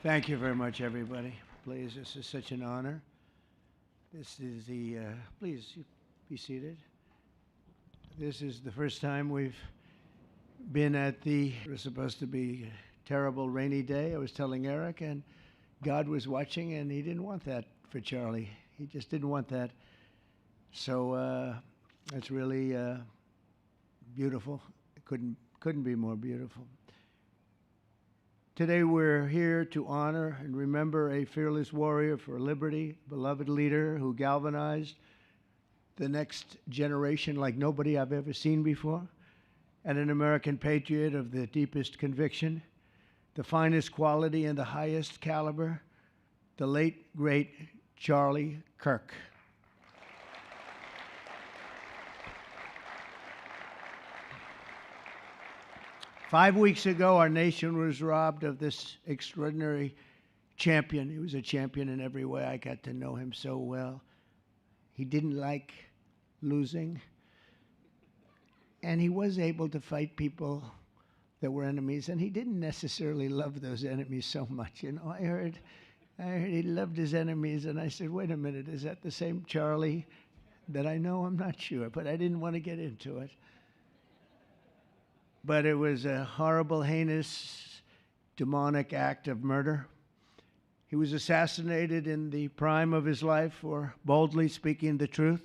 Thank you very much, everybody. Please, this is such an honor. This is please be seated. This is the first time we've been it was supposed to be a terrible rainy day. I was telling Eric, and God was watching, and he didn't want that for Charlie. He just didn't want that. So it's really beautiful. It couldn't be more beautiful. Today we're here to honor and remember a fearless warrior for liberty, beloved leader who galvanized the next generation like nobody I've ever seen before, and an American patriot of the deepest conviction, the finest quality and the highest caliber, the late, great Charlie Kirk. Five weeks ago, our nation was robbed of this extraordinary champion. He was a champion in every way. I got to know him so well. He didn't like losing, and he was able to fight people that were enemies, and he didn't necessarily love those enemies so much. You know, I heard he loved his enemies, and I said, wait a minute, is that the same Charlie that I know? I'm not sure, but I didn't want to get into it. But it was a horrible, heinous, demonic act of murder. He was assassinated in the prime of his life for boldly speaking the truth,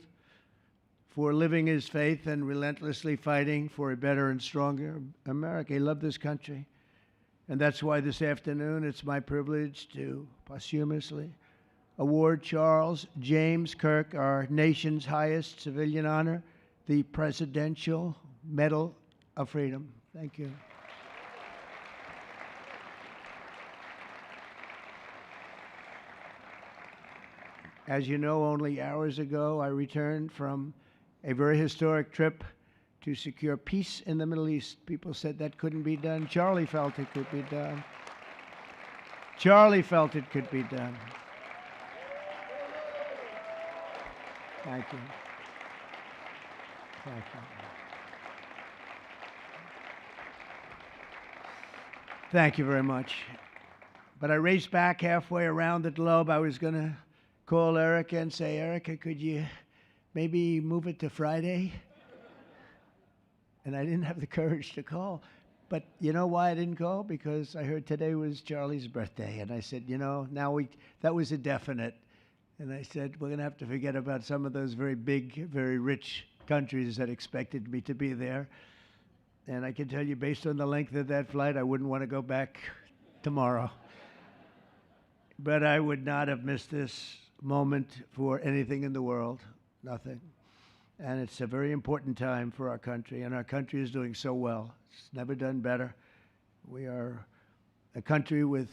for living his faith and relentlessly fighting for a better and stronger America. He loved this country. And that's why this afternoon it's my privilege to posthumously award Charles James Kirk, our nation's highest civilian honor, the Presidential Medal of Freedom. Thank you. As you know, only hours ago, I returned from a very historic trip to secure peace in the Middle East. People said that couldn't be done. Charlie felt it could be done. Charlie felt it could be done. Thank you. Thank you. Thank you very much. But I raced back halfway around the globe. I was going to call Erica and say, Erica, could you maybe move it to Friday? And I didn't have the courage to call. But you know why I didn't call? Because I heard today was Charlie's birthday. And I said, you know, that was a definite. And I said, we're going to have to forget about some of those very big, very rich countries that expected me to be there. And I can tell you, based on the length of that flight, I wouldn't want to go back tomorrow. But I would not have missed this moment for anything in the world, nothing. And it's a very important time for our country, and our country is doing so well. It's never done better. We are a country with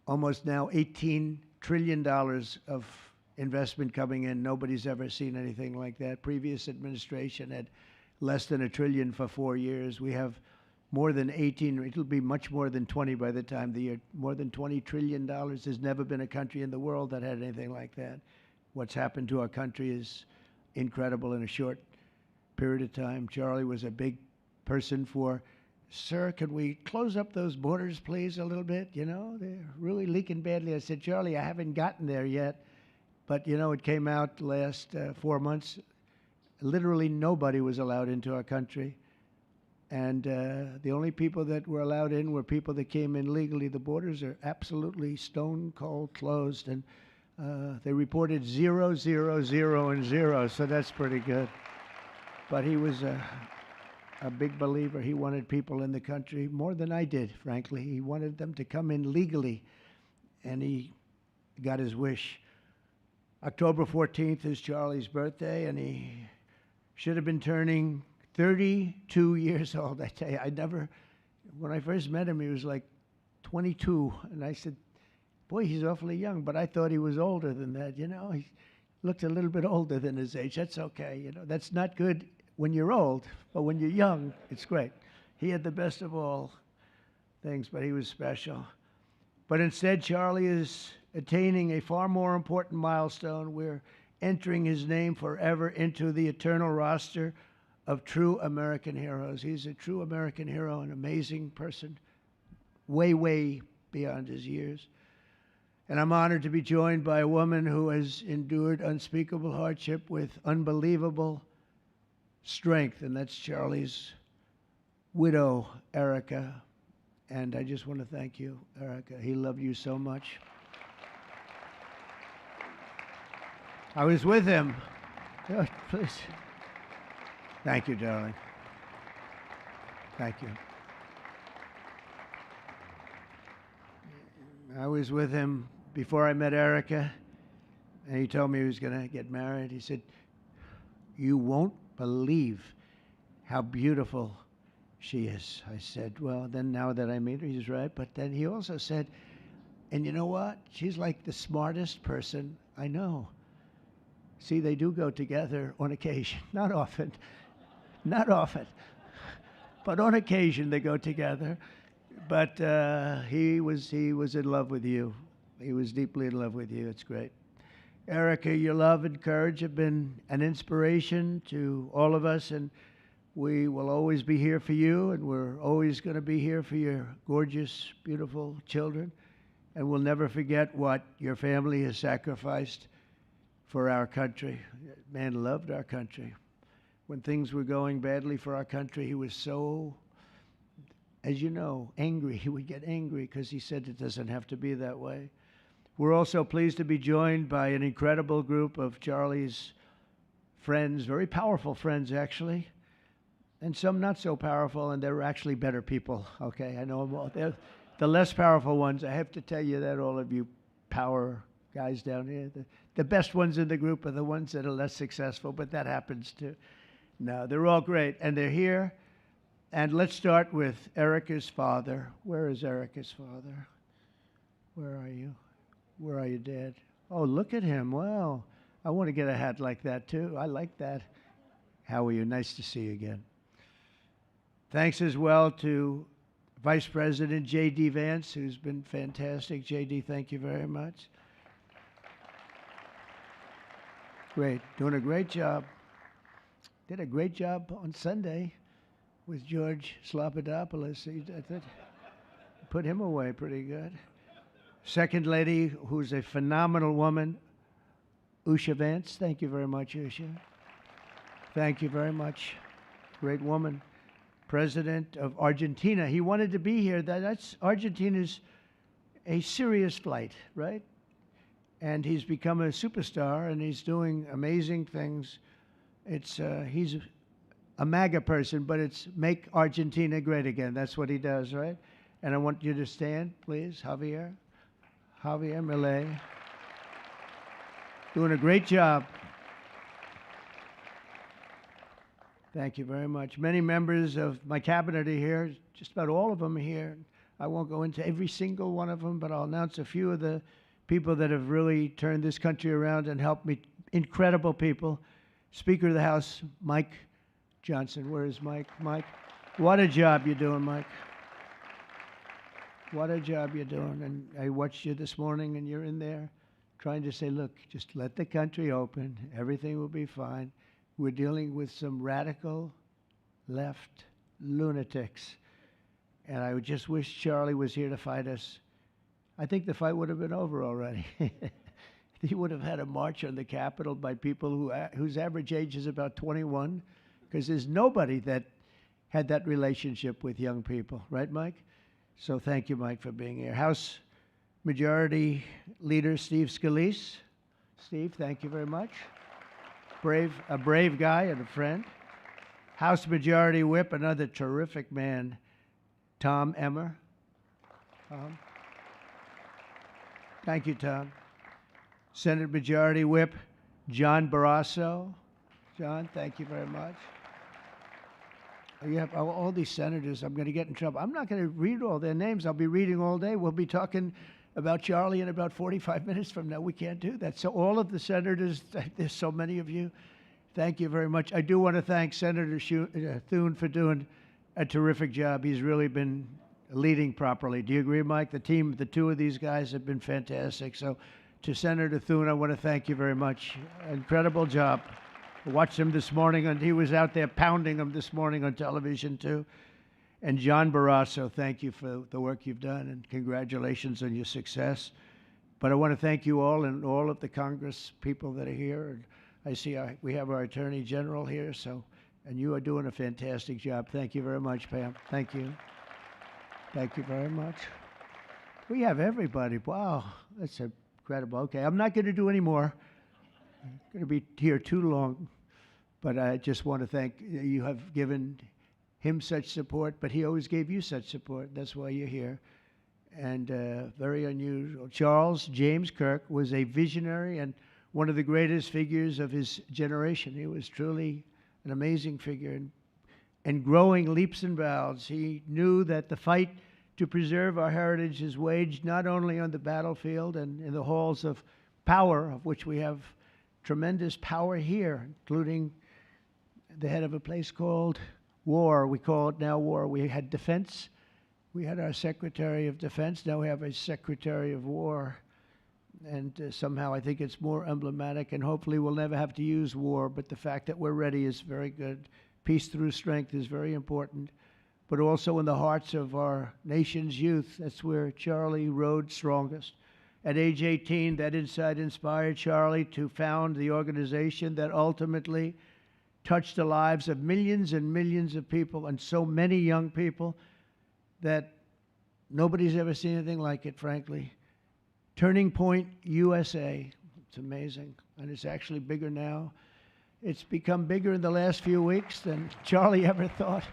almost now $18 trillion of investment coming in. Nobody's ever seen anything like that. Previous administration had less than $1 trillion for 4 years. We have more than 18, it'll be much more than 20 by the time the year, more than $20 trillion. There's never been a country in the world that had anything like that. What's happened to our country is incredible in a short period of time. Charlie was a big person for, sir, can we close up those borders, please, a little bit? You know, they're really leaking badly. I said, Charlie, I haven't gotten there yet. But, you know, it came out last 4 months. Literally nobody was allowed into our country. And the only people that were allowed in were people that came in legally. The borders are absolutely stone cold closed. And they reported 0, 0, 0, and 0. So that's pretty good. But he was a big believer. He wanted people in the country more than I did, frankly. He wanted them to come in legally. And he got his wish. October 14th is Charlie's birthday, and he should have been turning 32 years old. I tell you, when I first met him, he was like 22. And I said, boy, he's awfully young. But I thought he was older than that, you know. He looked a little bit older than his age. That's okay, you know. That's not good when you're old, but when you're young, it's great. He had the best of all things, but he was special. But instead, Charlie is attaining a far more important milestone. We're entering his name forever into the eternal roster of true American heroes. He's a true American hero, an amazing person, way, way beyond his years. And I'm honored to be joined by a woman who has endured unspeakable hardship with unbelievable strength, and that's Charlie's widow, Erica. And I just want to thank you, Erica. He loved you so much. I was with him. Oh, please. Thank you, darling. Thank you. I was with him before I met Erica, and he told me he was going to get married. He said, "You won't believe how beautiful she is." I said, "Well, then now that I meet her," he's right. But then he also said, "And you know what? She's like the smartest person I know." See, they do go together on occasion. Not often. Not often. But on occasion they go together. But he was in love with you. He was deeply in love with you. It's great. Erica, your love and courage have been an inspiration to all of us, and we will always be here for you, and we're always going to be here for your gorgeous, beautiful children. And we'll never forget what your family has sacrificed for our country. Man loved our country. When things were going badly for our country, he was so, as you know, angry. He would get angry because he said it doesn't have to be that way. We're also pleased to be joined by an incredible group of Charlie's friends, very powerful friends, actually, and some not so powerful, and they're actually better people, okay? I know them all. They're the less powerful ones. I have to tell you that, all of you power guys down here. The best ones in the group are the ones that are less successful, but that happens too. No, they're all great, and they're here. And let's start with Erica's father. Where is Erica's father? Where are you? Where are you, Dad? Oh, look at him. Wow. I want to get a hat like that, too. I like that. How are you? Nice to see you again. Thanks as well to Vice President J.D. Vance, who's been fantastic. J.D., thank you very much. Great. Doing a great job. Did a great job on Sunday with George Slopadopoulos. I thought put him away pretty good. Second lady, who's a phenomenal woman, Usha Vance. Thank you very much, Usha. Thank you very much. Great woman. President of Argentina. He wanted to be here. That's Argentina's a serious flight, right? And he's become a superstar, and he's doing amazing things. He's a MAGA person, but it's make Argentina great again. That's what he does, right? And I want you to stand, please, Javier Milei. Doing a great job. Thank you very much. Many members of my cabinet are here. Just about all of them are here. I won't go into every single one of them, but I'll announce a few of the people that have really turned this country around and helped me. Incredible people. Speaker of the House, Mike Johnson. Where is Mike? Mike, what a job you're doing, Mike. What a job you're doing. And I watched you this morning, and you're in there trying to say, look, just let the country open. Everything will be fine. We're dealing with some radical left lunatics. And I would just wish Charlie was here to fight us. I think the fight would have been over already. He would have had a march on the Capitol by people whose average age is about 21, because there's nobody that had that relationship with young people. Right, Mike? So thank you, Mike, for being here. House Majority Leader Steve Scalise. Steve, thank you very much. A brave guy and a friend. House Majority Whip, another terrific man, Tom Emmer. Thank you, Tom. Senate Majority Whip, John Barrasso. John, thank you very much. You have all these senators. I'm going to get in trouble. I'm not going to read all their names. I'll be reading all day. We'll be talking about Charlie in about 45 minutes from now. We can't do that. So all of the senators, there's so many of you, thank you very much. I do want to thank Senator Thune for doing a terrific job. He's really been leading properly. Do you agree, Mike? The team, the two of these guys have been fantastic. So to Senator Thune, I want to thank you very much. Incredible job. I watched him this morning, and he was out there pounding them this morning on television, too. And John Barrasso, thank you for the work you've done, and congratulations on your success. But I want to thank you all and all of the Congress people that are here. And I see we have our Attorney General here, and you are doing a fantastic job. Thank you very much, Pam. Thank you. Thank you very much. We have everybody. Wow, that's incredible. Okay, I'm not going to do any more. I'm going to be here too long. But I just want to thank you. Have given him such support, but he always gave you such support. That's why you're here. And very unusual. Charles James Kirk was a visionary and one of the greatest figures of his generation. He was truly an amazing figure and growing leaps and bounds. He knew that the fight to preserve our heritage is waged not only on the battlefield and in the halls of power, of which we have tremendous power here, including the head of a place called war. We call it now war. We had defense. We had our Secretary of Defense. Now we have a Secretary of War. And somehow I think it's more emblematic, and hopefully we'll never have to use war. But the fact that we're ready is very good. Peace through strength is very important. But also in the hearts of our nation's youth, that's where Charlie rode strongest. At age 18, that insight inspired Charlie to found the organization that ultimately touched the lives of millions and millions of people, and so many young people that nobody's ever seen anything like it, frankly. Turning Point USA. It's amazing, and it's actually bigger now. It's become bigger in the last few weeks than Charlie ever thought.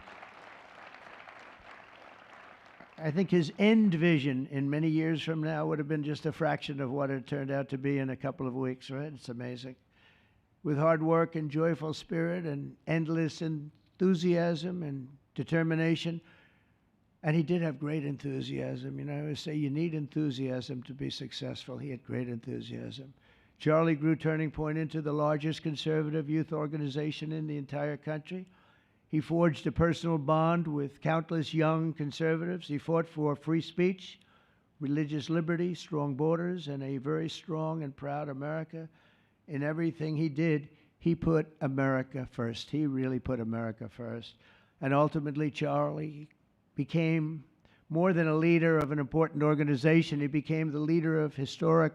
I think his end vision in many years from now would have been just a fraction of what it turned out to be in a couple of weeks, right? It's amazing. With hard work and joyful spirit and endless enthusiasm and determination. And he did have great enthusiasm. You know, I always say you need enthusiasm to be successful. He had great enthusiasm. Charlie grew Turning Point into the largest conservative youth organization in the entire country. He forged a personal bond with countless young conservatives. He fought for free speech, religious liberty, strong borders, and a very strong and proud America. In everything he did, he put America first. He really put America first. And ultimately, Charlie became more than a leader of an important organization. He became the leader of historic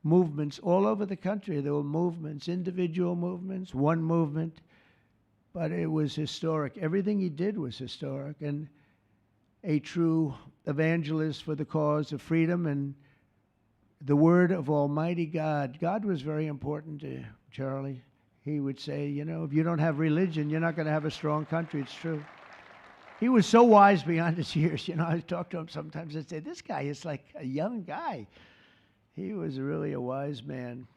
movements all over the country. There were movements, individual movements, one movement, but it was historic. Everything he did was historic, and a true evangelist for the cause of freedom and the word of Almighty God. God was very important to Charlie. He would say, you know, if you don't have religion, you're not going to have a strong country. It's true. He was so wise beyond his years. You know, I talk to him sometimes and say, this guy is like a young guy. He was really a wise man.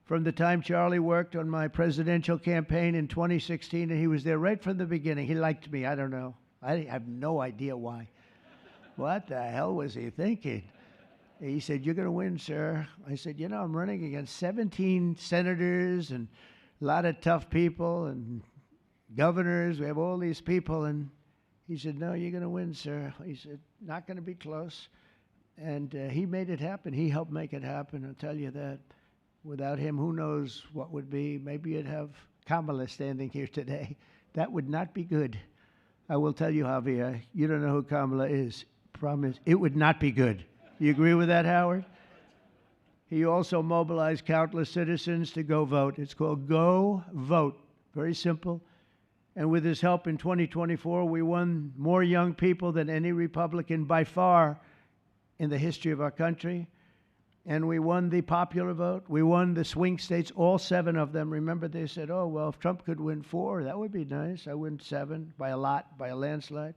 From the time Charlie worked on my presidential campaign in 2016, and he was there right from the beginning. He liked me. I don't know. I have no idea why. What the hell was he thinking? He said, you're going to win, sir. I said, you know, I'm running against 17 senators and a lot of tough people and governors. We have all these people. And he said, no, you're going to win, sir. He said, not going to be close. And he made it happen. He helped make it happen, I'll tell you that. Without him, who knows what would be. Maybe you'd have Kamala standing here today. That would not be good. I will tell you, Javier, you don't know who Kamala is. Promise, it would not be good. You agree with that, Howard? He also mobilized countless citizens to go vote. It's called Go Vote. Very simple. And with his help in 2024, we won more young people than any Republican by far in the history of our country. And we won the popular vote. We won the swing states, all 7 of them. Remember, they said, oh, well, if Trump could win 4, that would be nice. I win 7 by a lot, by a landslide.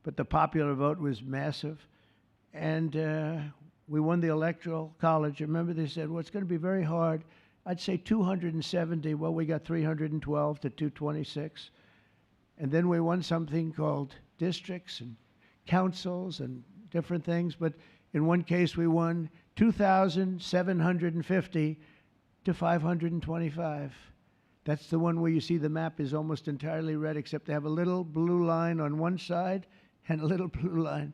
But the popular vote was massive. And we won the Electoral College. Remember, they said, well, it's going to be very hard. I'd say 270. Well, we got 312 to 226. And then we won something called districts and councils and different things. But in one case, we won 2,750 to 525. That's the one where you see the map is almost entirely red, except they have a little blue line on one side and a little blue line,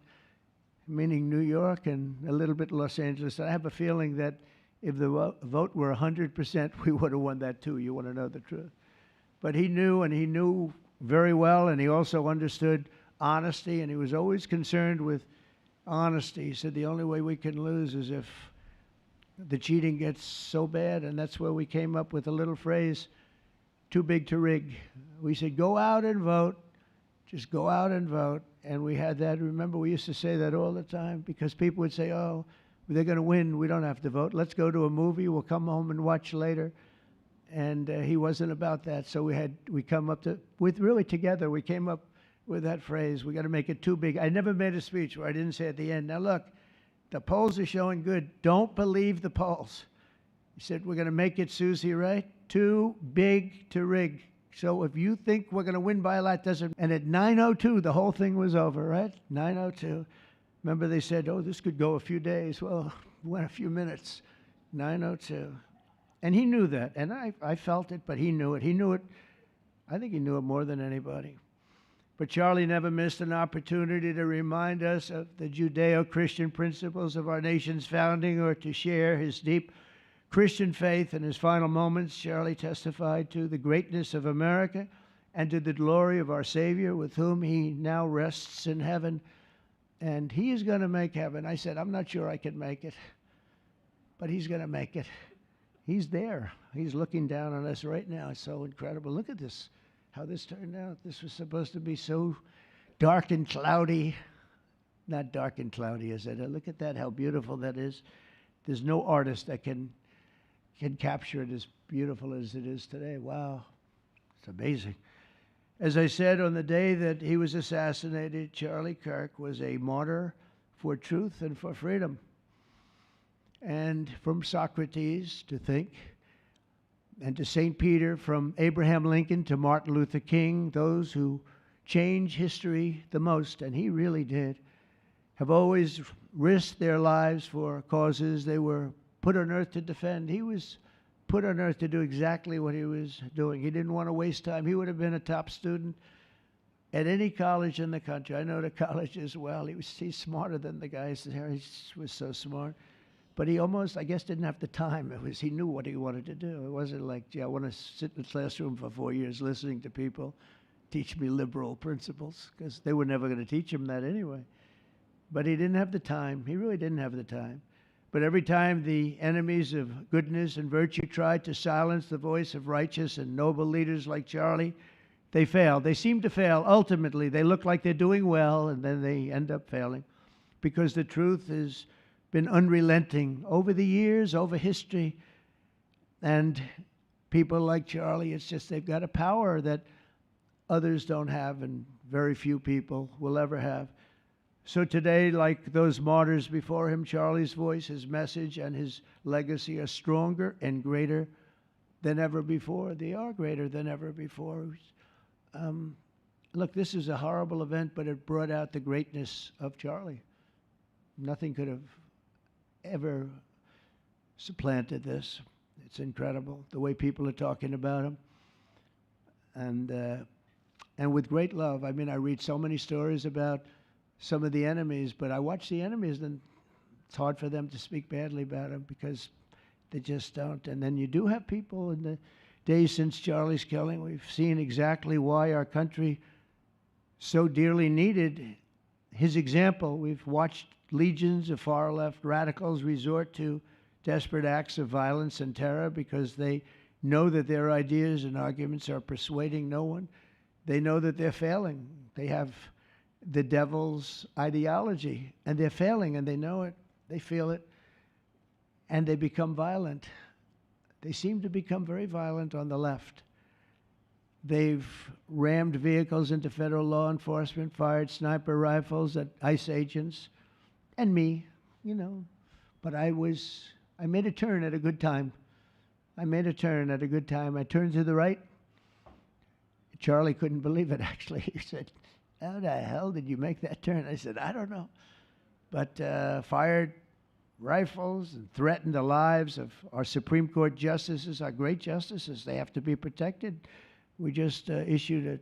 meaning New York and a little bit Los Angeles. I have a feeling that if the vote were 100%, we would have won that too. You want to know the truth. But he knew, and he knew very well, and he also understood honesty, and he was always concerned with honesty. He said the only way we can lose is if the cheating gets so bad, and that's where we came up with a little phrase, too big to rig. We said, go out and vote. Just go out and vote. And we had that. Remember, we used to say that all the time because people would say, oh, they're going to win. We don't have to vote. Let's go to a movie. We'll come home and watch later. And he wasn't about that. So we come up together, we came up with that phrase, we got to make it too big. I never made a speech where I didn't say at the end, now look, the polls are showing good. Don't believe the polls. He said, we're going to make it, Susie, right? Too big to rig. So if you think we're going to win by a lot, doesn't. And at 9:02, the whole thing was over, right? 9:02. Remember they said, oh, this could go a few days. Well, it went a few minutes. 9:02. And he knew that. And I felt it, but he knew it. He knew it. I think he knew it more than anybody. But Charlie never missed an opportunity to remind us of the Judeo-Christian principles of our nation's founding or to share his deep Christian faith. In his final moments, Charlie testified to the greatness of America and to the glory of our Savior, with whom he now rests in heaven. And he is going to make heaven. I said, I'm not sure I can make it, but he's going to make it. He's there. He's looking down on us right now. It's so incredible. Look at this, how this turned out. This was supposed to be so dark and cloudy. Not dark and cloudy, is it? Look at that, how beautiful that is. There's no artist that can capture it as beautiful as it is today. Wow, it's amazing. As I said, on the day that he was assassinated, Charlie Kirk was a martyr for truth and for freedom. And from Socrates to think, and to St. Peter, from Abraham Lincoln to Martin Luther King, those who change history the most, and he really did, have always risked their lives for causes they were put on earth to defend. He was put on earth to do exactly what he was doing. He didn't want to waste time. He would have been a top student at any college in the country. I know the colleges well. He's smarter than the guys there. He was so smart. But he almost, I guess, didn't have the time. He knew what he wanted to do. It wasn't like, gee, I want to sit in the classroom for 4 years listening to people teach me liberal principles, because they were never going to teach him that anyway. But he didn't have the time. He really didn't have the time. But every time the enemies of goodness and virtue tried to silence the voice of righteous and noble leaders like Charlie, they failed. They seem to fail. Ultimately, they look like they're doing well, and then they end up failing, because the truth has been unrelenting over the years, over history. And people like Charlie, it's just they've got a power that others don't have, and very few people will ever have. So today, like those martyrs before him, Charlie's voice, his message, and his legacy are stronger and greater than ever before. They are greater than ever before. Look, this is a horrible event, but it brought out the greatness of Charlie. Nothing could have ever supplanted this. It's incredible, the way people are talking about him. And with great love. I mean, I read so many stories about some of the enemies, but I watch the enemies, and it's hard for them to speak badly about him because they just don't. And then you do have people in the days since Charlie's killing, we've seen exactly why our country so dearly needed his example. We've watched legions of far-left radicals resort to desperate acts of violence and terror because they know that their ideas and arguments are persuading no one. They know that they're failing. They have the devil's ideology, and they're failing, and they know it. They feel it, and they become violent. They seem to become very violent on the left. They've rammed vehicles into federal law enforcement, fired sniper rifles at ICE agents, and me, But I made a turn at a good time. I turned to the right. Charlie couldn't believe it, actually. He said, how the hell did you make that turn? I said, I don't know. But fired rifles and threatened the lives of our Supreme Court justices, our great justices. They have to be protected. We just issued a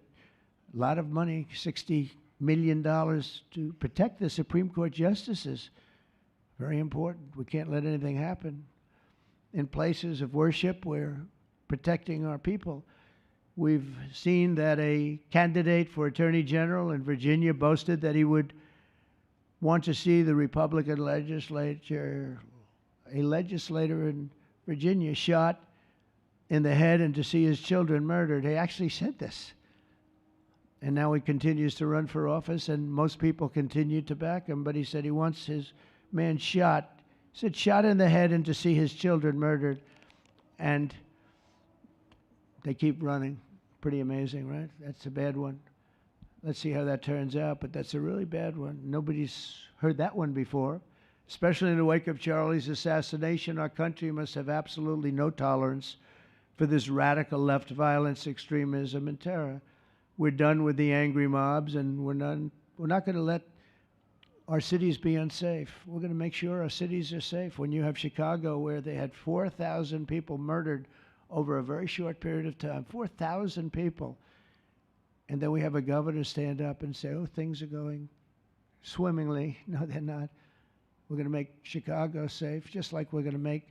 lot of money, $60 million, to protect the Supreme Court justices. Very important. We can't let anything happen. In places of worship, we're protecting our people. We've seen that a candidate for Attorney General in Virginia boasted that he would want to see the Republican legislature a legislator in Virginia shot in the head and to see his children murdered. He actually said this. And now he continues to run for office, and most people continue to back him, but he said he wants his man shot. He said shot in the head and to see his children murdered. And they keep running. Pretty amazing, right? That's a bad one. Let's see how that turns out, but that's a really bad one. Nobody's heard that one before. Especially in the wake of Charlie's assassination, our country must have absolutely no tolerance for this radical left violence, extremism, and terror. We're done with the angry mobs, and we're not going to let our cities be unsafe. We're going to make sure our cities are safe. When you have Chicago, where they had 4,000 people murdered over a very short period of time, 4,000 people, and then we have a governor stand up and say, oh, things are going swimmingly. No, they're not. We're going to make Chicago safe, just like we're going to make.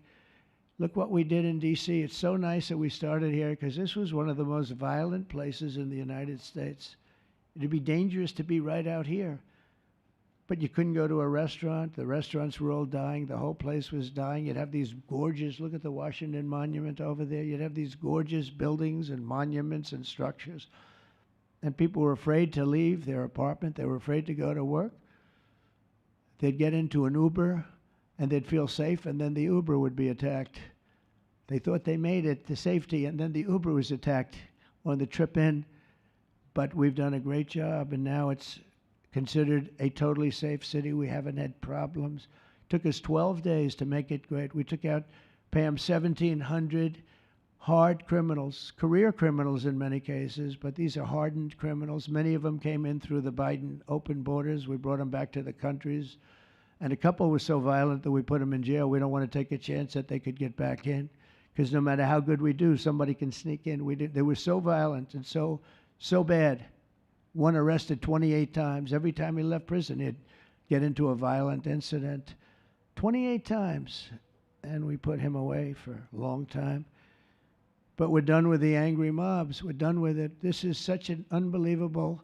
Look what we did in D.C. It's so nice that we started here, because this was one of the most violent places in the United States. It'd be dangerous to be right out here. But you couldn't go to a restaurant. The restaurants were all dying. The whole place was dying. You'd have these gorgeous, look at the Washington Monument over there. You'd have these gorgeous buildings and monuments and structures. And people were afraid to leave their apartment. They were afraid to go to work. They'd get into an Uber, and they'd feel safe, and then the Uber would be attacked. They thought they made it to safety, and then the Uber was attacked on the trip in. But we've done a great job, and now it's considered a totally safe city. We haven't had problems. It took us 12 days to make it great. We took out, Pam, 1,700 hard criminals, career criminals in many cases, but these are hardened criminals. Many of them came in through the Biden open borders. We brought them back to the countries. And a couple were so violent that we put them in jail. We don't want to take a chance that they could get back in, because no matter how good we do, somebody can sneak in. They were so violent and so bad. One arrested 28 times. Every time he left prison, he'd get into a violent incident. 28 times. And we put him away for a long time. But we're done with the angry mobs. We're done with it. This is such an unbelievable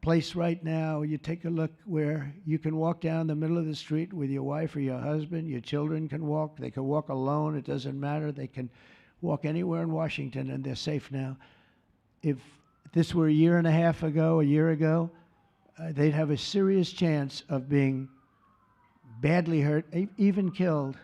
place right now. You take a look where you can walk down the middle of the street with your wife or your husband. Your children can walk. They can walk alone. It doesn't matter. They can walk anywhere in Washington, and they're safe now. If this were a year ago, they'd have a serious chance of being badly hurt, even killed.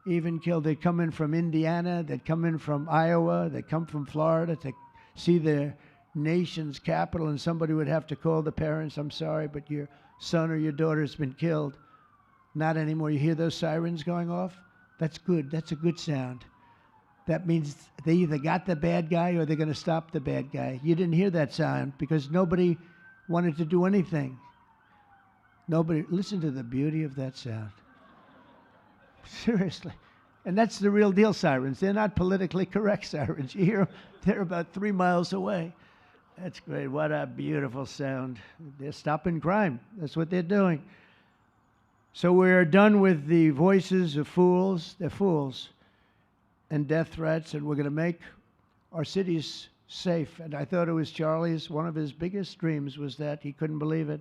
They'd come in from Indiana, they'd come in from Iowa, they'd come from Florida to see their nation's capital, and somebody would have to call the parents, I'm sorry, but your son or your daughter's been killed. Not anymore. You hear those sirens going off? That's good. That's a good sound. That means they either got the bad guy or they're going to stop the bad guy. You didn't hear that sound because nobody wanted to do anything. Nobody. Listen to the beauty of that sound. Seriously. And that's the real deal sirens. They're not politically correct sirens. You hear them, they're about 3 miles away. That's great. What a beautiful sound. They're stopping crime. That's what they're doing. So we're done with the voices of fools. They're fools. And death threats, and we're going to make our cities safe. And I thought it was Charlie's, one of his biggest dreams was that. He couldn't believe it.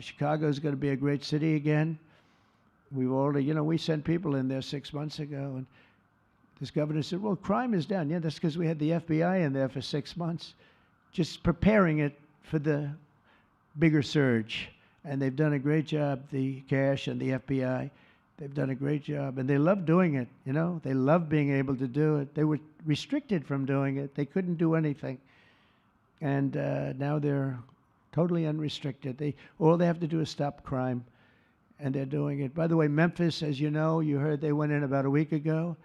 Chicago's going to be a great city again. We've already, we sent people in there 6 months ago, and this governor said, well, crime is down. Yeah, that's because we had the FBI in there for 6 months, just preparing it for the bigger surge. And they've done a great job, the cash and the FBI. They've done a great job, and they love doing it, They love being able to do it. They were restricted from doing it. They couldn't do anything. And now they're totally unrestricted. All they have to do is stop crime, and they're doing it. By the way, Memphis, as you know, you heard they went in about a week ago,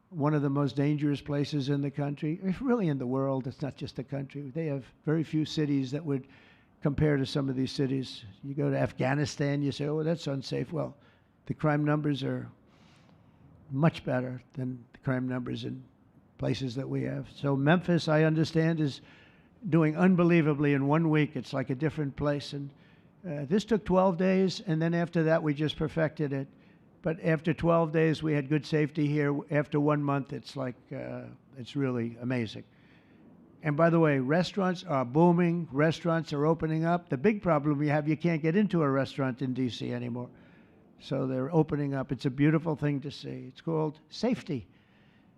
one of the most dangerous places in the country. It's really in the world. It's not just the country. They have very few cities that would compare to some of these cities. You go to Afghanistan, you say, oh, that's unsafe. Well, the crime numbers are much better than the crime numbers in places that we have. So Memphis, I understand, is doing unbelievably in 1 week. It's like a different place. And this took 12 days, and then after that, we just perfected it. But after 12 days, we had good safety here. After 1 month, it's like, it's really amazing. And by the way, restaurants are booming. Restaurants are opening up. The big problem we have, you can't get into a restaurant in D.C. anymore. So they're opening up. It's a beautiful thing to see. It's called safety.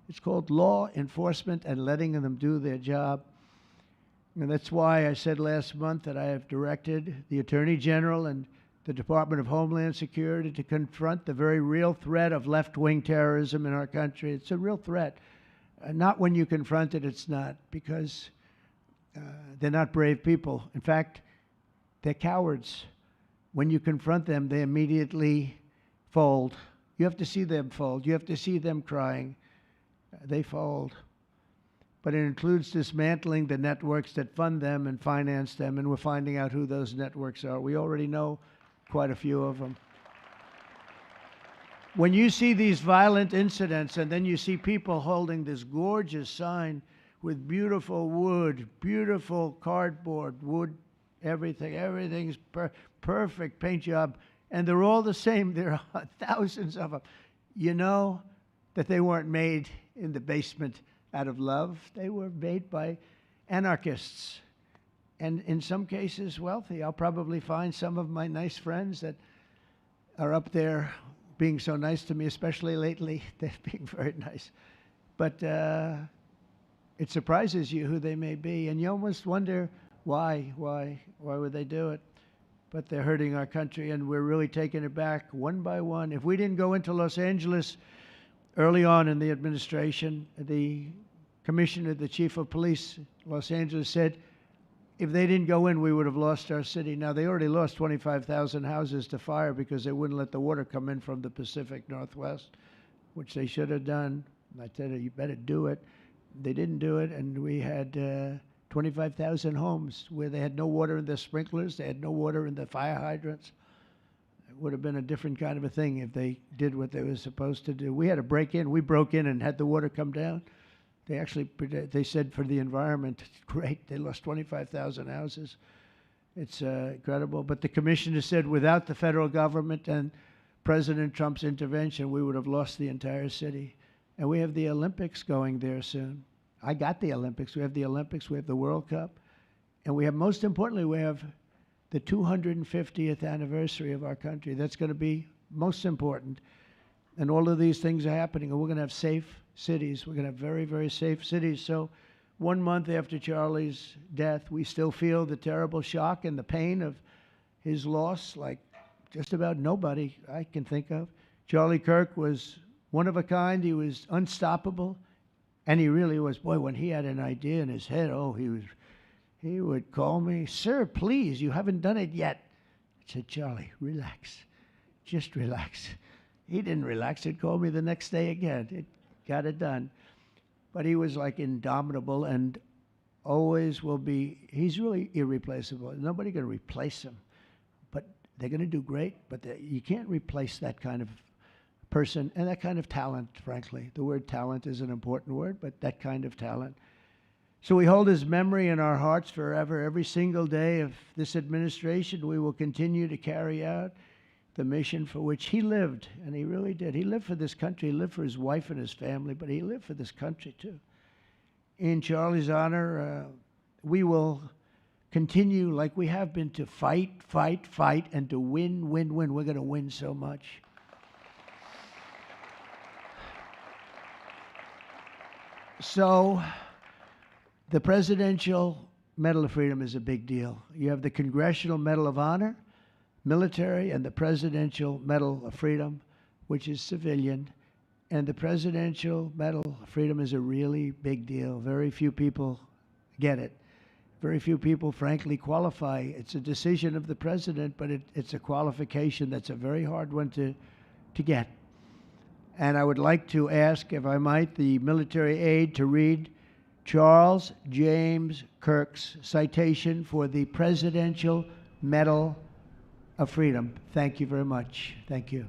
It's called law enforcement and letting them do their job. And that's why I said last month that I have directed the Attorney General and the Department of Homeland Security to confront the very real threat of left-wing terrorism in our country. It's a real threat. Not when you confront it, it's not, because they're not brave people. In fact, they're cowards. When you confront them, they immediately fold. You have to see them fold. You have to see them crying. They fold. But it includes dismantling the networks that fund them and finance them, and we're finding out who those networks are. We already know quite a few of them. When you see these violent incidents and then you see people holding this gorgeous sign with beautiful wood, beautiful cardboard, wood, everything's perfect paint job, and they're all the same. There are thousands of them. You know that they weren't made in the basement out of love. They were made by anarchists, and in some cases wealthy. I'll probably find some of my nice friends that are up there being so nice to me, especially lately. They're being very nice. But it surprises you who they may be, and you almost wonder why would they do it? But they're hurting our country, and we're really taking it back one by one. If we didn't go into Los Angeles early on in the administration, the commissioner, the chief of police, Los Angeles, said if they didn't go in, we would have lost our city. Now, they already lost 25,000 houses to fire because they wouldn't let the water come in from the Pacific Northwest, which they should have done. I said, you better do it. They didn't do it, and we had 25,000 homes where they had no water in their sprinklers, they had no water in the fire hydrants. It would have been a different kind of a thing if they did what they were supposed to do. We had to break in. We broke in and had the water come down. They said for the environment, great, they lost 25,000 houses. It's incredible. But the commissioner said without the federal government and President Trump's intervention, we would have lost the entire city. And we have the Olympics going there soon. I got the Olympics. We have the Olympics. We have the World Cup. And we have, most importantly, we have the 250th anniversary of our country. That's going to be most important. And all of these things are happening. And we're going to have safe cities. We're going to have very, very safe cities. So 1 month after Charlie's death, we still feel the terrible shock and the pain of his loss, like just about nobody I can think of. Charlie Kirk was one of a kind. He was unstoppable. And he really was. Boy, when he had an idea in his head, he would call me, sir, please, you haven't done it yet. I said, Charlie, relax. Just relax. He didn't relax. He'd call me the next day again. It got it done. But he was like indomitable and always will be. He's really irreplaceable. Nobody going to replace him. But they're going to do great. But you can't replace that kind of person and that kind of talent, frankly. The word talent is an important word, but that kind of talent. So we hold his memory in our hearts forever. Every single day of this administration, we will continue to carry out the mission for which he lived, and he really did. He lived for this country. He lived for his wife and his family, but he lived for this country too. In Charlie's honor, we will continue like we have been to fight, and to win. We're going to win so much. So the Presidential Medal of Freedom is a big deal. You have the Congressional Medal of Honor, military, and the Presidential Medal of Freedom, which is civilian. And the Presidential Medal of Freedom is a really big deal. Very few people get it. Very few people, frankly, qualify. It's a decision of the president, but it's a qualification that's a very hard one to get. And I would like to ask, if I might, the military aide to read Charles James Kirk's citation for the Presidential Medal of Freedom. Thank you very much. Thank you.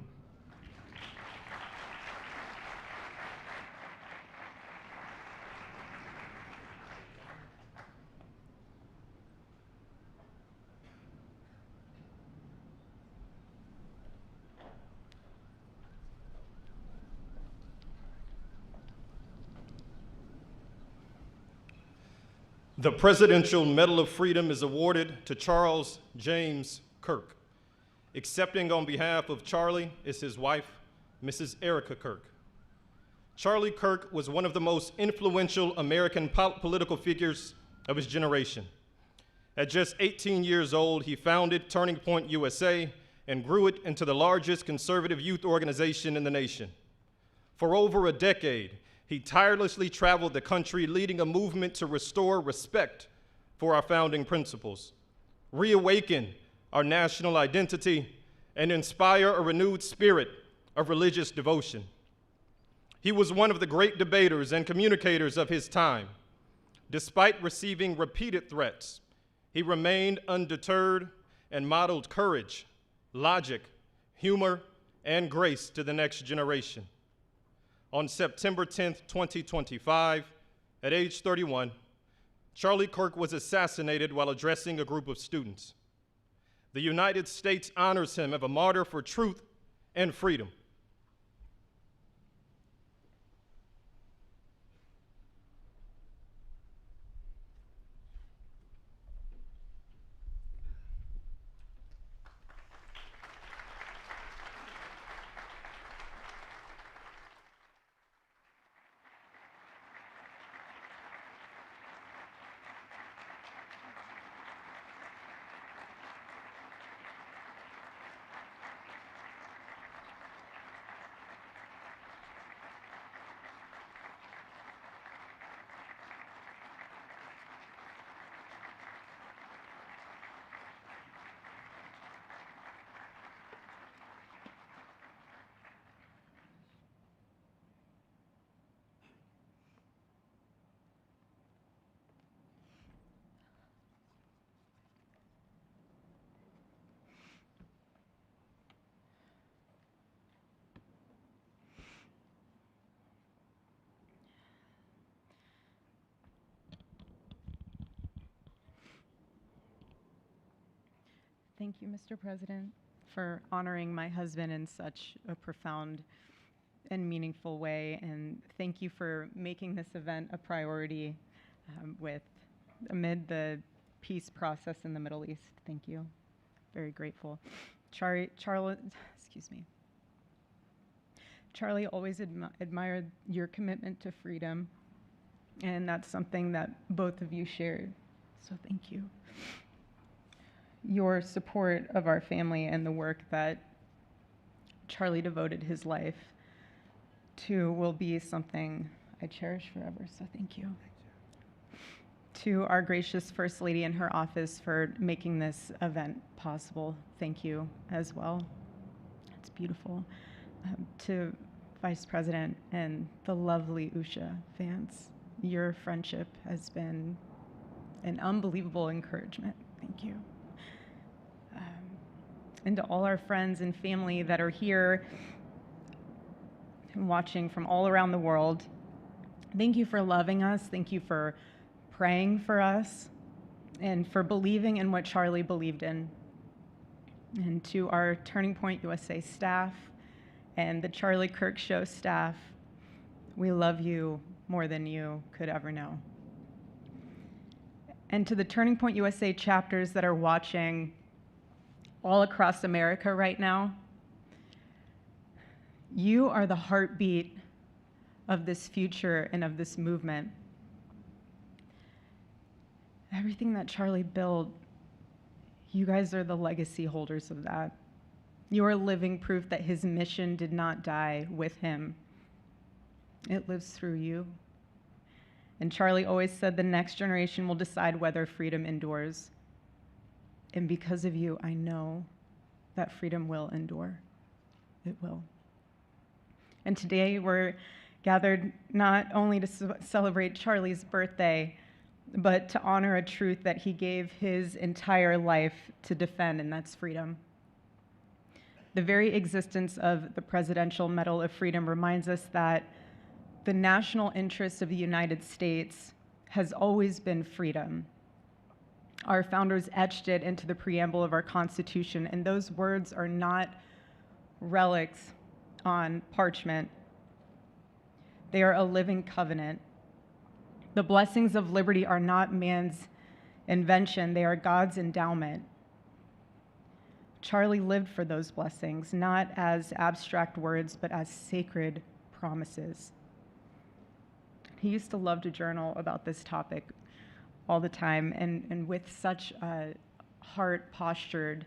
The Presidential Medal of Freedom is awarded to Charles James Kirk. Accepting on behalf of Charlie is his wife, Mrs. Erica Kirk. Charlie Kirk was one of the most influential American political figures of his generation. At just 18 years old, he founded Turning Point USA and grew it into the largest conservative youth organization in the nation. For over a decade, he tirelessly traveled the country leading a movement to restore respect for our founding principles, reawaken our national identity, and inspire a renewed spirit of religious devotion. He was one of the great debaters and communicators of his time. Despite receiving repeated threats, he remained undeterred and modeled courage, logic, humor, and grace to the next generation. On September 10th, 2025, at age 31, Charlie Kirk was assassinated while addressing a group of students. The United States honors him as a martyr for truth and freedom. Thank you, Mr. President, for honoring my husband in such a profound and meaningful way. And thank you for making this event a priority amid the peace process in the Middle East. Thank you. Very grateful. Charlie always admired your commitment to freedom, and that's something that both of you shared. So thank you. Your support of our family and the work that Charlie devoted his life to will be something I cherish forever, so thank you. To our gracious First Lady in her office for making this event possible, thank you as well. It's beautiful. To Vice President and the lovely Usha Vance, your friendship has been an unbelievable encouragement. Thank you. And to all our friends and family that are here and watching from all around the world, thank you for loving us. Thank you for praying for us and for believing in what Charlie believed in. And to our Turning Point USA staff and the Charlie Kirk Show staff, we love you more than you could ever know. And to the Turning Point USA chapters that are watching all across America right now, you are the heartbeat of this future and of this movement. Everything that Charlie built, you guys are the legacy holders of that. You are living proof that his mission did not die with him. It lives through you. And Charlie always said the next generation will decide whether freedom endures. And because of you, I know that freedom will endure. It will. And today we're gathered not only to celebrate Charlie's birthday, but to honor a truth that he gave his entire life to defend, and that's freedom. The very existence of the Presidential Medal of Freedom reminds us that the national interest of the United States has always been freedom. Our founders etched it into the preamble of our Constitution, and those words are not relics on parchment. They are a living covenant. The blessings of liberty are not man's invention, they are God's endowment. Charlie lived for those blessings, not as abstract words, but as sacred promises. He used to love to journal about this topic all the time, and with such a heart postured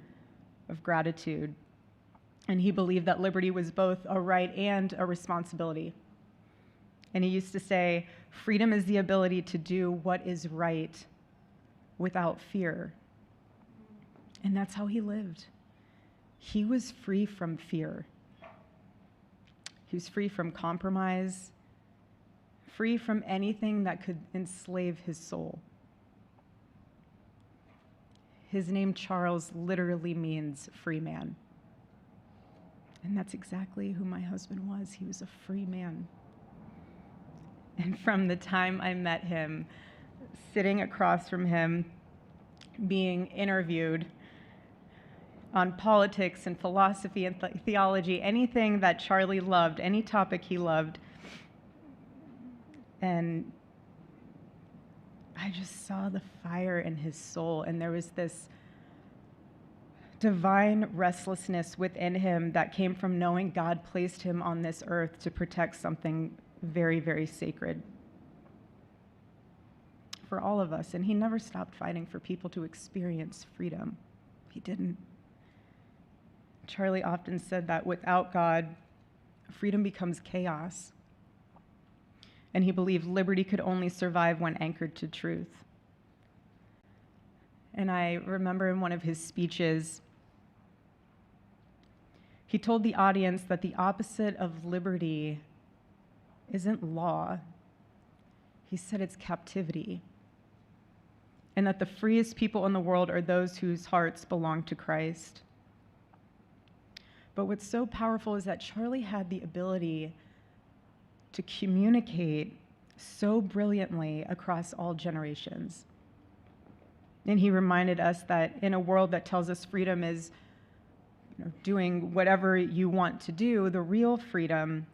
of gratitude. And he believed that liberty was both a right and a responsibility. And he used to say, freedom is the ability to do what is right without fear. And that's how he lived. He was free from fear. He was free from compromise, free from anything that could enslave his soul. His name, Charles, literally means free man. And that's exactly who my husband was. He was a free man. And from the time I met him, sitting across from him, being interviewed on politics and philosophy and theology, anything that Charlie loved, any topic he loved, and I just saw the fire in his soul, and there was this divine restlessness within him that came from knowing God placed him on this earth to protect something very, very sacred for all of us. And he never stopped fighting for people to experience freedom. He didn't. Charlie often said that without God, freedom becomes chaos. And he believed liberty could only survive when anchored to truth. And I remember in one of his speeches, he told the audience that the opposite of liberty isn't law. He said it's captivity. And that the freest people in the world are those whose hearts belong to Christ. But what's so powerful is that Charlie had the ability to communicate so brilliantly across all generations. And he reminded us that in a world that tells us freedom is doing whatever you want to do, the real freedom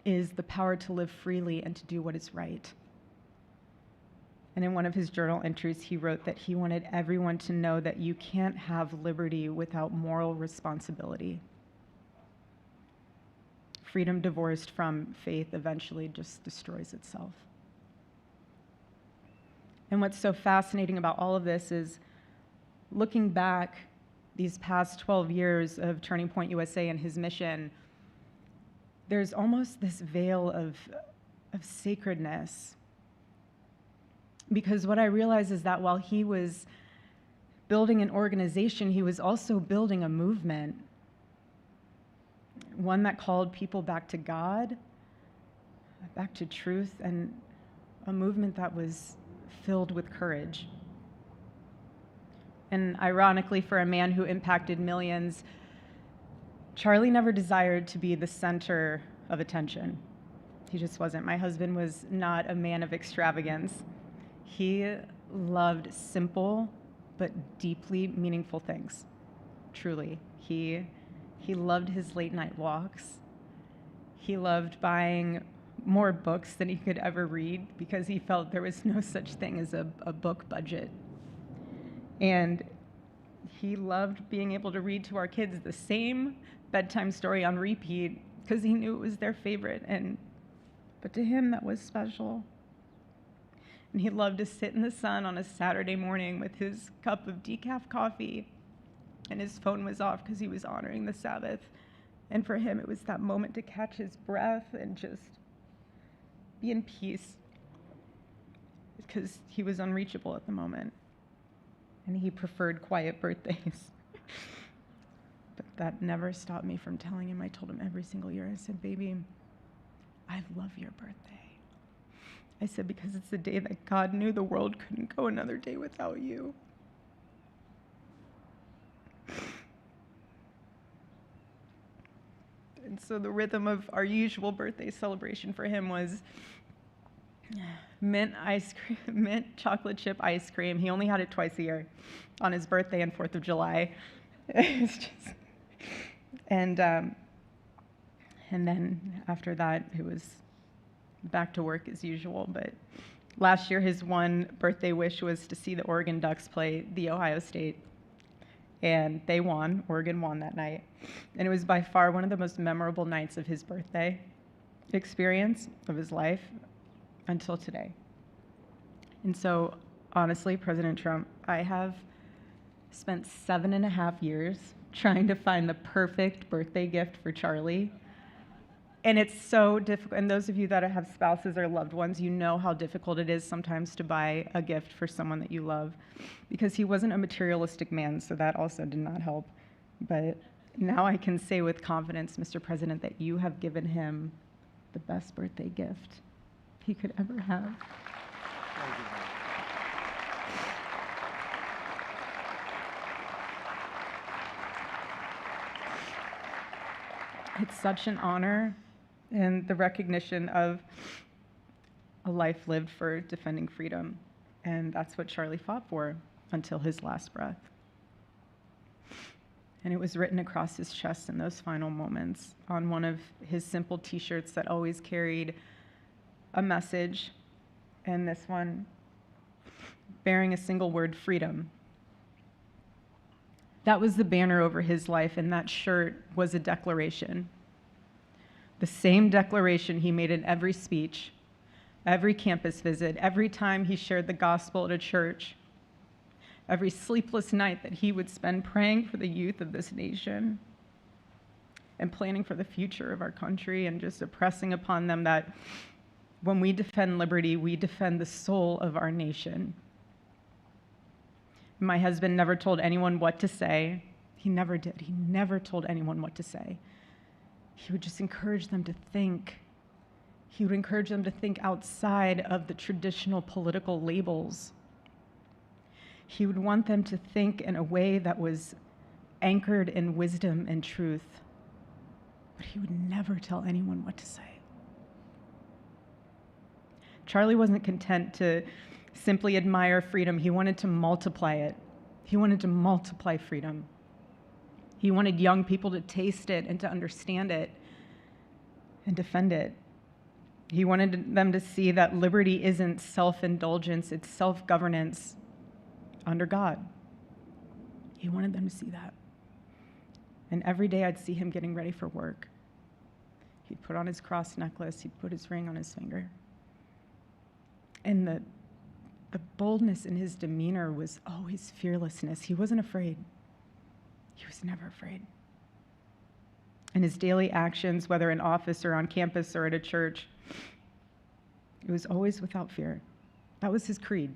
is the power to live freely and to do what is right. And in one of his journal entries, he wrote that he wanted everyone to know that you can't have liberty without moral responsibility. Freedom divorced from faith eventually just destroys itself. And what's so fascinating about all of this is looking back these past 12 years of Turning Point USA and his mission, there's almost this veil of sacredness. Because what I realize is that while he was building an organization, he was also building a movement. One that called people back to God, back to truth, and a movement that was filled with courage. And ironically, for a man who impacted millions, Charlie never desired to be the center of attention. He just wasn't. My husband was not a man of extravagance. He loved simple but deeply meaningful things, truly. He loved his late night walks. He loved buying more books than he could ever read because he felt there was no such thing as a book budget. And he loved being able to read to our kids the same bedtime story on repeat because he knew it was their favorite. But to him, that was special. And he loved to sit in the sun on a Saturday morning with his cup of decaf coffee, and his phone was off because he was honoring the Sabbath. And for him, it was that moment to catch his breath and just be in peace because he was unreachable at the moment. And he preferred quiet birthdays. But that never stopped me from telling him. I told him every single year, I said, baby, I love your birthday. I said, because it's the day that God knew the world couldn't go another day without you. And so the rhythm of our usual birthday celebration for him was mint ice cream, mint chocolate chip ice cream. He only had it twice a year, on his birthday and 4th of July. It's just, and then after that, it was back to work as usual. But last year, his one birthday wish was to see the Oregon Ducks play the Ohio State and they won. Oregon won that night. And it was by far one of the most memorable nights of his birthday experience of his life until today. And so, honestly, President Trump, I have spent 7.5 years trying to find the perfect birthday gift for Charlie. And it's so difficult. And those of you that have spouses or loved ones, you know how difficult it is sometimes to buy a gift for someone that you love, because he wasn't a materialistic man, so that also did not help. But now I can say with confidence, Mr. President, that you have given him the best birthday gift he could ever have. Thank you. It's such an honor and the recognition of a life lived for defending freedom. And that's what Charlie fought for until his last breath. And it was written across his chest in those final moments on one of his simple t-shirts that always carried a message, and this one bearing a single word, freedom. That was the banner over his life, and that shirt was a declaration. The same declaration he made in every speech, every campus visit, every time he shared the gospel at a church, every sleepless night that he would spend praying for the youth of this nation and planning for the future of our country, and just impressing upon them that when we defend liberty, we defend the soul of our nation. My husband never told anyone what to say. He never did. He never told anyone what to say. He would just encourage them to think. He would encourage them to think outside of the traditional political labels. He would want them to think in a way that was anchored in wisdom and truth. But he would never tell anyone what to say. Charlie wasn't content to simply admire freedom. He wanted to multiply it. He wanted to multiply freedom. He wanted young people to taste it and to understand it and defend it. He wanted them to see that liberty isn't self-indulgence, it's self-governance under God. He wanted them to see that. And every day I'd see him getting ready for work. He'd put on his cross necklace, he'd put his ring on his finger. And the boldness in his demeanor was always fearlessness. He wasn't afraid. He was never afraid. In his daily actions, whether in office or on campus or at a church, it was always without fear. That was his creed.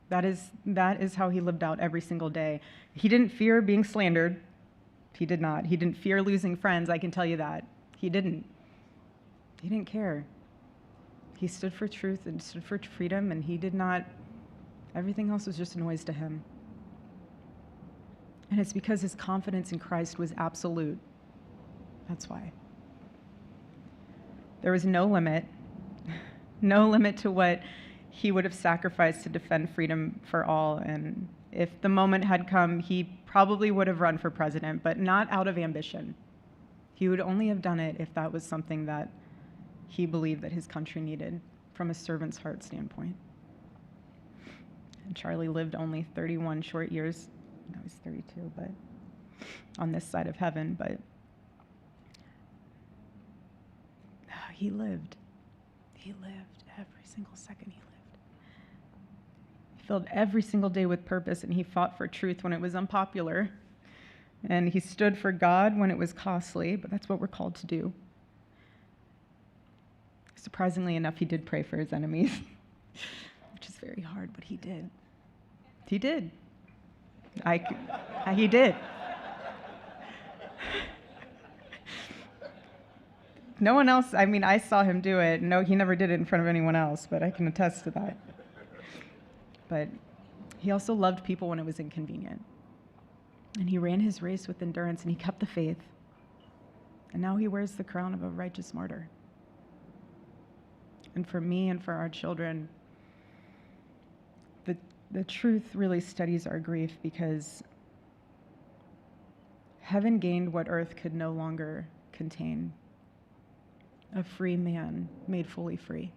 That is how he lived out every single day. He didn't fear being slandered. He did not. He didn't fear losing friends, I can tell you that. He didn't. He didn't care. He stood for truth and stood for freedom, and he did not, everything else was just noise to him. And it's because his confidence in Christ was absolute. That's why. There was no limit to what he would have sacrificed to defend freedom for all. And if the moment had come, he probably would have run for president, but not out of ambition. He would only have done it if that was something that he believed that his country needed from a servant's heart standpoint. And Charlie lived only 31 short years. No, he's 32, but on this side of heaven, but he lived. He lived every single second he lived. He filled every single day with purpose, and he fought for truth when it was unpopular. And he stood for God when it was costly, but that's what we're called to do. Surprisingly enough, he did pray for his enemies, which is very hard, but he did. He did. He did. No one else, I mean, I saw him do it. No, he never did it in front of anyone else, but I can attest to that. But he also loved people when it was inconvenient. And he ran his race with endurance, and he kept the faith. And now he wears the crown of a righteous martyr. And for me and for our children, the truth really steadies our grief, because heaven gained what earth could no longer contain: a free man made fully free.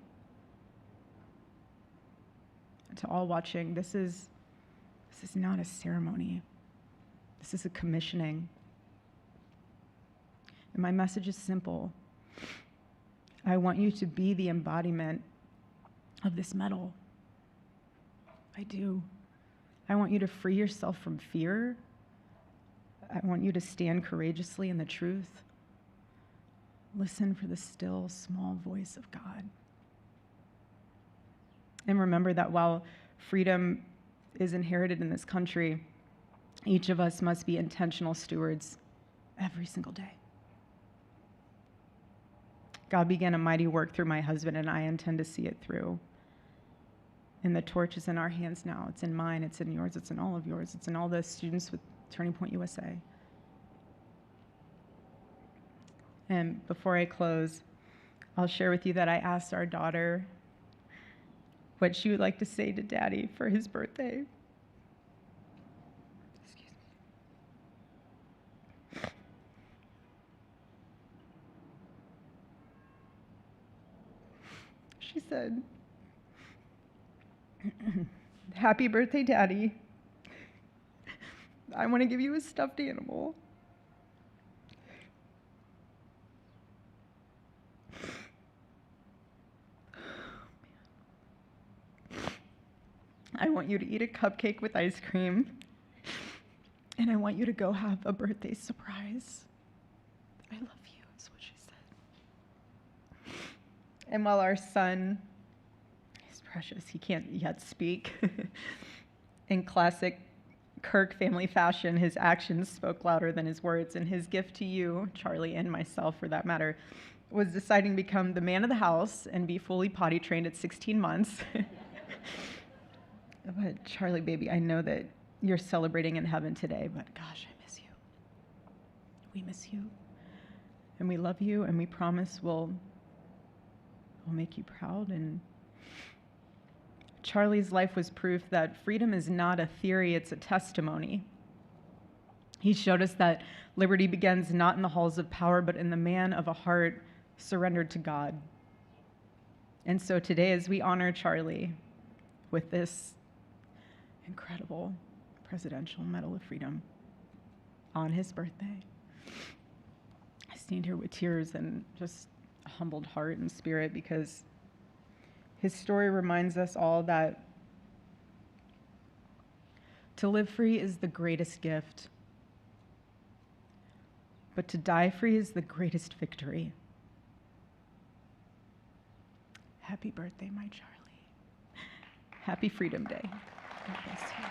And to all watching, this is not a ceremony. This is a commissioning. And my message is simple. I want you to be the embodiment of this medal. I do. I want you to free yourself from fear. I want you to stand courageously in the truth. Listen for the still, small voice of God. And remember that while freedom is inherited in this country, each of us must be intentional stewards every single day. God began a mighty work through my husband, and I intend to see it through. And the torch is in our hands now. It's in mine, it's in yours, it's in all of yours, it's in all the students with Turning Point USA. And before I close, I'll share with you that I asked our daughter what she would like to say to Daddy for his birthday. Excuse me. She said, "Happy birthday, Daddy. I want to give you a stuffed animal. I want you to eat a cupcake with ice cream, and I want you to go have a birthday surprise. I love you," is what she said. And while our son is precious, he can't yet speak, in classic Kirk family fashion, his actions spoke louder than his words, and his gift to you, Charlie, and myself for that matter, was deciding to become the man of the house and be fully potty trained at 16 months. But Charlie, baby, I know that you're celebrating in heaven today, but gosh, I miss you. We miss you. And we love you, and we promise we'll make you proud. And Charlie's life was proof that freedom is not a theory, it's a testimony. He showed us that liberty begins not in the halls of power, but in the man of a heart surrendered to God. And so today, as we honor Charlie with this incredible Presidential Medal of Freedom on his birthday, I stand here with tears and just a humbled heart and spirit, because his story reminds us all that to live free is the greatest gift, but to die free is the greatest victory. Happy birthday, my Charlie. Happy Freedom Day. God bless you.